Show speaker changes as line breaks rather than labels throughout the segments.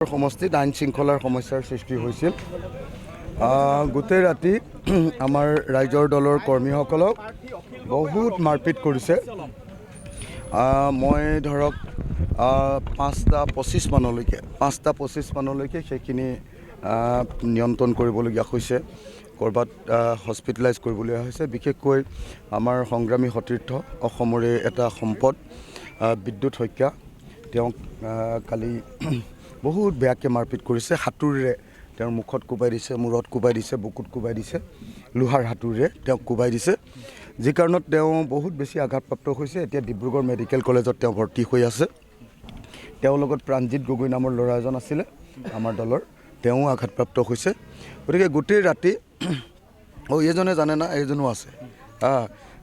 সমষ্টিত আইন শৃংখলাৰ সমস্যাৰ সৃষ্টি হৈছিল। গোটেই ৰাতি আমাৰ ৰাইজৰ দলৰ কৰ্মীসকলক বহুত মাৰপিট কৰিছে। মই ধৰক 5:25 মানলৈকে সেইখিনি নিয়ন্ত্ৰণ কৰিবলগীয়া হৈছে। ক'ৰবাত হস্পিটেলাইজ কৰিবলগীয়া হৈছে। বিশেষকৈ আমাৰ সংগ্ৰামী সতীৰ্থ অসমৰে এটা সম্পদ বিদ্যুৎ শইকীয়া, তেওঁক কালি বহুত বেয়াকৈ মাৰপিট কৰিছে। হাতুৰিৰে তেওঁৰ মুখত কোবাই দিছে, মূৰত কোবাই দিছে, বুকুত কোবাই দিছে, লোহাৰ হাতুৰিৰে তেওঁক কোবাই দিছে, যি কাৰণত তেওঁ বহুত বেছি আঘাতপ্ৰাপ্ত হৈছে। এতিয়া ডিব্ৰুগড় মেডিকেল কলেজত তেওঁ ভৰ্তি হৈ আছে। তেওঁৰ লগত প্ৰাণজিৎ গগৈ নামৰ ল'ৰা এজন আছিলে আমাৰ দলৰ, তেওঁ আঘাতপ্ৰাপ্ত হৈছে। গতিকে গোটেই ৰাতি এইজনে জানে না, এইজনো আছে।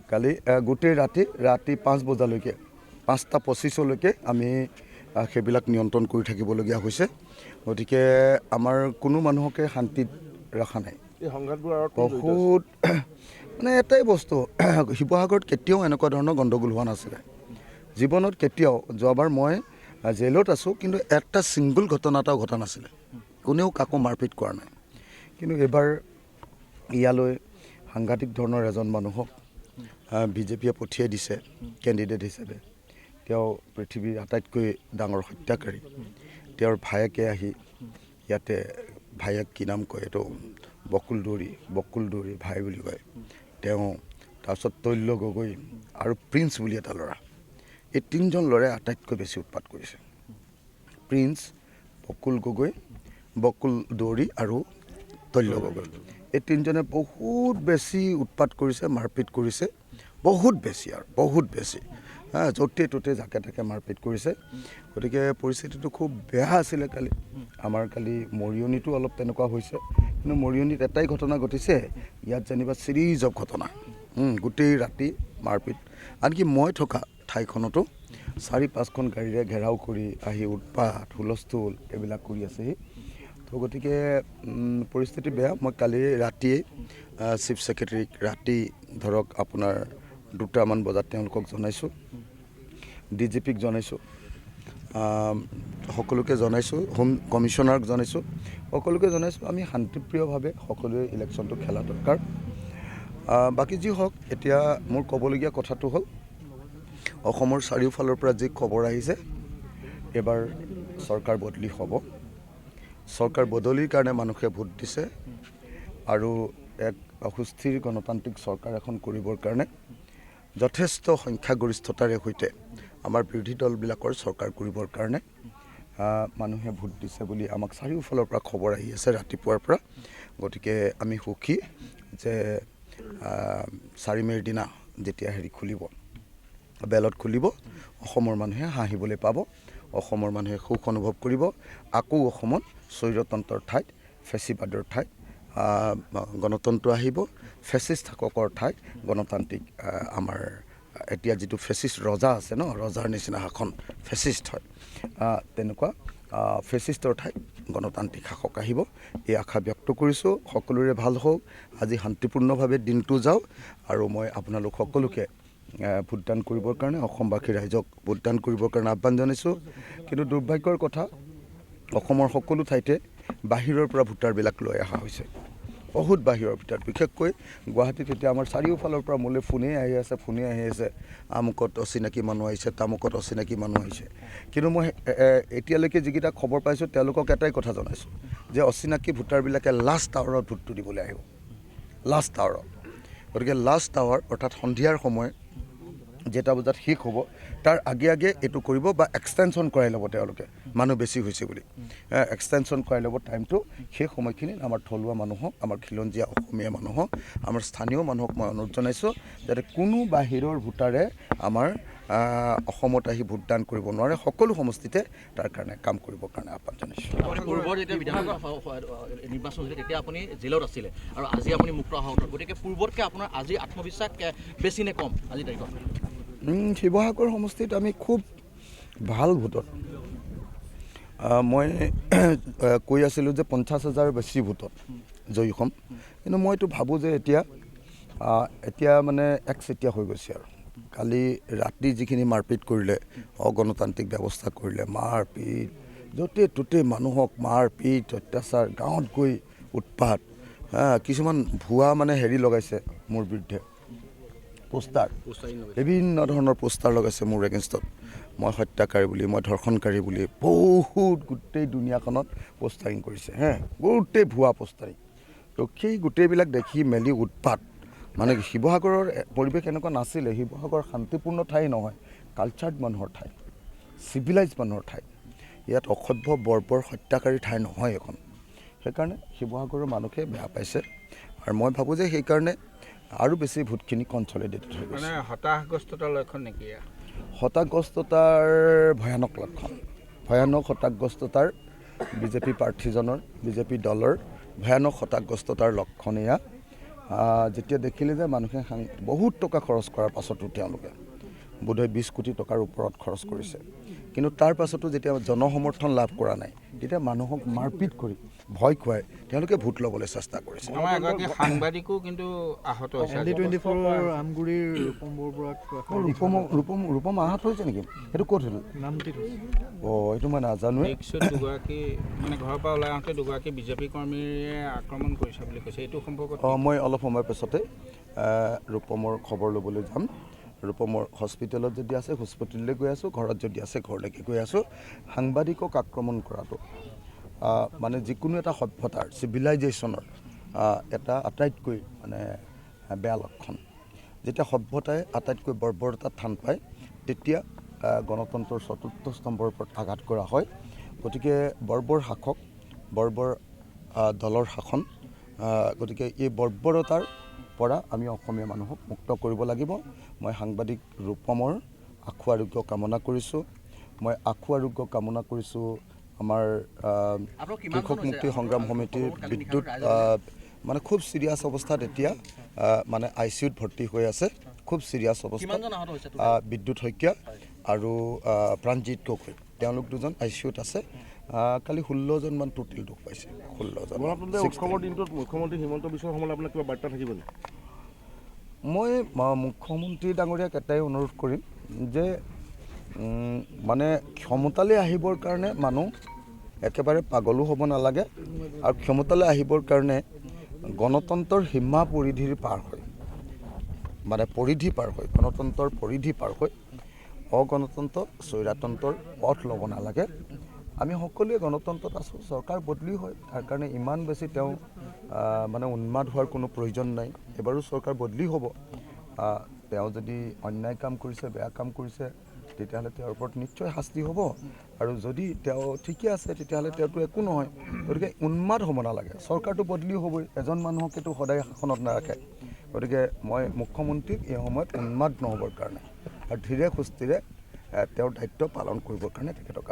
কালি গোটেই ৰাতি 5 বজালৈকে 5:25লৈকে আমি সেইবিলাক নিয়ন্ত্ৰণ কৰি থাকিবলগীয়া হৈছে। গতিকে আমাৰ কোনো মানুহকে শান্তিত ৰখা নাই। বহুত মানে এটাই বস্তু, শিৱসাগৰত কেতিয়াও এনেকুৱা ধৰণৰ গণ্ডগোল হোৱা নাছিলে জীৱনত, কেতিয়াও। যোৱাবাৰ মই জেলত আছোঁ, কিন্তু এটা ছিংগল ঘটনা এটাও ঘটা নাছিলে। কোনেও কাকো মাৰপিট কৰা নাই। কিন্তু এইবাৰ ইয়ালৈ সাংঘাতিক ধৰণৰ এজন মানুহক বিজেপিয়ে পঠিয়াই দিছে কেণ্ডিডেট হিচাপে। তেওঁ পৃথিৱীৰ আটাইতকৈ ডাঙৰ হত্যাকাৰী। তেওঁৰ ভায়েকে আহি ইয়াতে, ভায়েক কি নাম কয়, এইটো বকুল দৌৰী ভাই বুলি কয় তেওঁ, তাৰপিছত তৈল্য গগৈ আৰু প্ৰিন্স বুলি এটা ল'ৰা। এই 3জন ল'ৰাই আটাইতকৈ বেছি উৎপাত কৰিছে। প্ৰিন্স, বকুল দৌৰী আৰু তৈল্য গগৈ, এই 3জনে বহুত বেছি উৎপাত কৰিছে, মাৰপিট কৰিছে, বহুত বেছি। য'তে ত'তে যাকে তাকে মাৰপিট কৰিছে। গতিকে পৰিস্থিতিটো খুব বেয়া আছিলে কালি। আমাৰ কালি মৰিয়নিতো অলপ তেনেকুৱা হৈছে, কিন্তু মৰিয়নিত এটাই ঘটনা ঘটিছে, ইয়াত যেনিবা চিৰিজ অফ ঘটনা। গোটেই ৰাতি মাৰপিট, আনকি মই থকা ঠাইখনতো 4-5খন গাড়ীৰে ঘেৰাও কৰি আহি উৎপাত হুলস্থুল এইবিলাক কৰি আছেহি। তো গতিকে পৰিস্থিতি বেয়া। মই কালি ৰাতিয়েই চিফ ছেক্ৰেটাৰীক ৰাতি ধৰক আপোনাৰ 2টামান বজাত তেওঁলোকক জনাইছোঁ, DGPক জনাইছোঁ, সকলোকে জনাইছোঁ, হোম কমিশ্যনাৰক জনাইছোঁ, সকলোকে জনাইছোঁ। আমি শান্তিপ্ৰিয়ভাৱে সকলোৱে ইলেকশ্যনটো খেলা দৰকাৰ। বাকী যি হওক, এতিয়া মোৰ ক'বলগীয়া কথাটো হ'ল, অসমৰ চাৰিওফালৰ পৰা যি খবৰ আহিছে, এইবাৰ চৰকাৰ বদলি হ'ব। চৰকাৰ বদলিৰ কাৰণে মানুহে ভোট দিছে, আৰু এক সুস্থিৰ গণতান্ত্ৰিক চৰকাৰ এখন কৰিবৰ কাৰণে যথেষ্ট সংখ্যাগৰিষ্ঠতাৰে সৈতে আমাৰ বিৰোধী দলবিলাকৰ চৰকাৰ কৰিবৰ কাৰণে মানুহে ভোট দিছে বুলি আমাক চাৰিওফালৰ পৰা খবৰ আহি আছে ৰাতিপুৱাৰ পৰা। গতিকে আমি সুখী যে 4 মে'ৰ দিনা যেতিয়া বেলট খুলিব, অসমৰ মানুহে হাঁহিবলৈ পাব, অসমৰ মানুহে সুখ অনুভৱ কৰিব। আকৌ অসমত স্বৈৰতন্ত্ৰৰ ঠাইত, ফেচিবাদৰ ঠাইত গণতন্ত্ৰ আহিব, ফেচিষ্ট শাসকৰ ঠাইত গণতান্ত্ৰিক, আমাৰ এতিয়া যিটো ফেচিষ্ট ৰজা আছে ন, ৰজাৰ নিচিনা শাসন ফেচিষ্ট হয়, তেনেকুৱা ফেচিষ্টৰ ঠাইত গণতান্ত্ৰিক শাসক আহিব, এই আশা ব্যক্ত কৰিছোঁ। সকলোৰে ভাল হওক, আজি শান্তিপূৰ্ণভাৱে দিনটো যাওক, আৰু মই আপোনালোক সকলোকে ভোটদান কৰিবৰ কাৰণে, অসমবাসী ৰাইজক ভোটদান কৰিবৰ কাৰণে আহ্বান জনাইছোঁ। কিন্তু দুৰ্ভাগ্যৰ কথা, অসমৰ সকলো ঠাইতে বাহিৰৰ পৰা ভোটাৰবিলাক লৈ অহা হৈছে, বহুত বাহিৰৰ ভিতৰত। বিশেষকৈ গুৱাহাটীত এতিয়া আমাৰ চাৰিওফালৰ পৰা মোলৈ ফোনেই আহি আছে, আমুকত অচিনাকি মানুহ আহিছে, তামুকত অচিনাকি মানুহ আহিছে। কিন্তু মই এতিয়ালৈকে যিকেইটা খবৰ পাইছোঁ, তেওঁলোকক এটাই কথা জনাইছোঁ যে অচিনাকি ভোটাৰবিলাকে লাষ্ট আৱাৰত ভোটটো দিবলৈ আহিব, লাষ্ট আৱাৰত। গতিকে লাষ্ট আৱাৰ অৰ্থাৎ সন্ধিয়াৰ সময় যেটা বজাত শেষ হ'ব, তাৰ আগে এইটো কৰিব, বা এক্সটেনশ্যন কৰাই ল'ব তেওঁলোকে, মানুহ বেছি হৈছে বুলি এক্সটেনশ্যন কৰাই ল'ব টাইমটো। সেই সময়খিনিত আমাৰ থলুৱা মানুহক, আমাৰ খিলঞ্জীয়া অসমীয়া মানুহক, আমাৰ স্থানীয় মানুহক মই অনুৰোধ জনাইছোঁ যাতে কোনো বাহিৰৰ ভোটাৰে আমাৰ অসমত আহি ভোটদান কৰিব নোৱাৰে, সকলো সমষ্টিতে তাৰ কাৰণে কাম কৰিবৰ কাৰণে আহ্বান জনাইছোঁ।
পূৰ্বৰ যেতিয়া বিধানসভা নিৰ্বাচন হৈছিলে, তেতিয়া আপুনি জেলত আছিলে, আৰু আজি আপুনি মুক্ত আহত, গতিকে পূৰ্বতকৈ আপোনাৰ আজি আত্মবিশ্বাস বেছি নে কম আজি তাৰিখত?
শিৱসাগৰ সমষ্টিত আমি খুব ভাল ভোটত, মই কৈ আছিলোঁ যে 50,000 বেছি ভোটত জয়ী হ'ম, কিন্তু মইতো ভাবোঁ যে এতিয়া মানে একচেতিয়া হৈ গৈছে। আৰু কালি ৰাতি যিখিনি মাৰপিট কৰিলে, অগণতান্ত্ৰিক ব্যৱস্থা কৰিলে, মাৰপিট য'তে ত'তে মানুহক মাৰ পিট অত্যাচাৰ, গাঁৱত গৈ উৎপাত, কিছুমান ভুৱা মানে হেৰি লগাইছে মোৰ বিৰুদ্ধে, পোষ্টাৰ, বিভিন্ন ধৰণৰ পোষ্টাৰ লগাইছে মোৰ এগেইনষ্টত। মই হত্যাকাৰী বুলি, মই ধৰ্ষণকাৰী বুলি বহুত গোটেই দুনিয়াখনত পোষ্টাৰিং কৰিছে, গোটেই ভুৱা পোষ্টাৰিং। তো সেই গোটেইবিলাক দেখি মেলি উৎপাত, মানে শিৱসাগৰৰ পৰিৱেশ এনেকুৱা নাছিলে। শিৱসাগৰ শান্তিপূৰ্ণ ঠাই নহয়, কালচাৰ্ড মানুহৰ ঠাই, চিভিলাইজ মানুহৰ ঠাই। ইয়াত অসভ্য বৰ্বৰ হত্যাকাৰী ঠাই নহয় এখন। সেইকাৰণে শিৱসাগৰৰ মানুহে বেয়া পাইছে, আৰু মই ভাবোঁ যে সেইকাৰণে আৰু বেছি ভোটখিনি কনচলিডেটেড হৈ গৈছে।
হতাশগ্ৰস্ততাৰ লক্ষণ নেকি?
হতাশগ্ৰস্ততাৰ ভয়ানক লক্ষণ, ভয়ানক হতাশগ্ৰস্ততাৰ বিজেপি প্ৰাৰ্থীজনৰ, বিজেপি দলৰ ভয়ানক হতাশগ্ৰস্ততাৰ লক্ষণ এয়া। যেতিয়া দেখিলে যে মানুহে বহুত টকা খৰচ কৰাৰ পাছতো তেওঁলোকে বোধহয় 20 কোটি টকাৰ ওপৰত খৰচ কৰিছে, কিন্তু তাৰ পাছতো যেতিয়া জনসমৰ্থন লাভ কৰা নাই, তেতিয়া মানুহক মাৰপিট কৰি ভয় খুৱাই তেওঁলোকে ভোট ল'বলৈ চেষ্টা কৰিছে।
আমাৰ এগৰাকী সাংবাদিকো কিন্তু আহত হৈছে।
ৰূপম আহত হৈছে নেকি? সেইটো ক'ত হ'ল? এইটো মই নাজানো।
দুগৰাকী মানে ঘৰৰ পৰা ওলাই আহোঁতে দুগৰাকী বিজেপি কৰ্মীয়ে আক্ৰমণ কৰিছে বুলি কৈছে, এইটো সম্পৰ্কত?
মই অলপ সময়ৰ পিছতে ৰূপমৰ খবৰ ল'বলৈ যাম। ৰূপমৰ হস্পিটেলত যদি আছে হস্পিটেললৈ গৈ আছোঁ, ঘৰত যদি আছে ঘৰলৈকে গৈ আছোঁ। সাংবাদিকক আক্ৰমণ কৰাটো মানে যিকোনো এটা সভ্যতাৰ, চিভিলাইজেশ্যনৰ এটা আটাইতকৈ মানে বেয়া লক্ষণ। যেতিয়া সভ্যতাই আটাইতকৈ বৰ্বৰতাত থান পায়, তেতিয়া গণতন্ত্ৰৰ চতুৰ্থ স্তম্ভৰ ওপৰত আঘাত কৰা হয়। গতিকে বৰ্বৰ শাসক, বৰ্বৰ দলৰ শাসন, গতিকে এই বৰ্বৰতাৰ পৰা আমি অসমীয়া মানুহক মুক্ত কৰিব লাগিব। মই সাংবাদিক ৰূপমৰ আশু আৰোগ্য কামনা কৰিছোঁ। মই আশু আৰোগ্য কামনা কৰিছোঁ আমাৰ কৃষক মুক্তি সংগ্ৰাম সমিতিৰ বিদ্যুৎ, মানে খুব চিৰিয়াছ অৱস্থাত এতিয়া মানে ICUত ভৰ্তি হৈ আছে, খুব চিৰিয়াছ অৱস্থাত। বিদ্যুৎ শইকীয়া আৰু প্ৰাণজিৎ গগৈ, তেওঁলোক দুজন ICUত আছে। কালি 16জনমান টোটেল দুখ পাইছে, 16জন।
উৎসৱৰ দিনটোত মুখ্যমন্ত্ৰী হিমন্ত বিশ্ব শৰ্মালৈ আপোনাৰ কিবা বাৰ্তা থাকিব নেকি?
মই মুখ্যমন্ত্ৰী ডাঙৰীয়াক এটাই অনুৰোধ কৰিম যে মানে ক্ষমতালৈ আহিবৰ কাৰণে মানুহ একেবাৰে পাগলো হ'ব নালাগে, আৰু ক্ষমতালৈ আহিবৰ কাৰণে গণতন্ত্ৰৰ সীমা পৰিধিৰ পাৰ হৈ, মানে পৰিধি পাৰ হৈ, গণতন্ত্ৰৰ পৰিধি পাৰ হৈ অগণতন্ত্ৰ স্বৈৰতন্ত্ৰৰ পথ ল'ব নালাগে। আমি সকলোৱে গণতন্ত্ৰত আছোঁ, চৰকাৰ বদলি হয়, তাৰ কাৰণে ইমান বেছি তেওঁ মানে উন্মাদ হোৱাৰ কোনো প্ৰয়োজন নাই। এবাৰো চৰকাৰ বদলি হ'ব। তেওঁ যদি অন্যায় কাম কৰিছে, বেয়া কাম কৰিছে, তেতিয়াহ'লে তেওঁৰ ওপৰত নিশ্চয় শাস্তি হ'ব, আৰু যদি তেওঁ ঠিকে আছে তেতিয়াহ'লে তেওঁতো একো নহয়। গতিকে উন্মাদ হ'ব নালাগে, চৰকাৰটো বদলি হ'বই, এজন মানুহকেতো সদায় শাসনত নাৰাখে। গতিকে মই মুখ্যমন্ত্ৰীক এই সময়ত উন্মাদ নহ'বৰ কাৰণে আৰু ধীৰে সুস্থিৰে তেওঁৰ দায়িত্ব পালন কৰিবৰ কাৰণে তেখেতক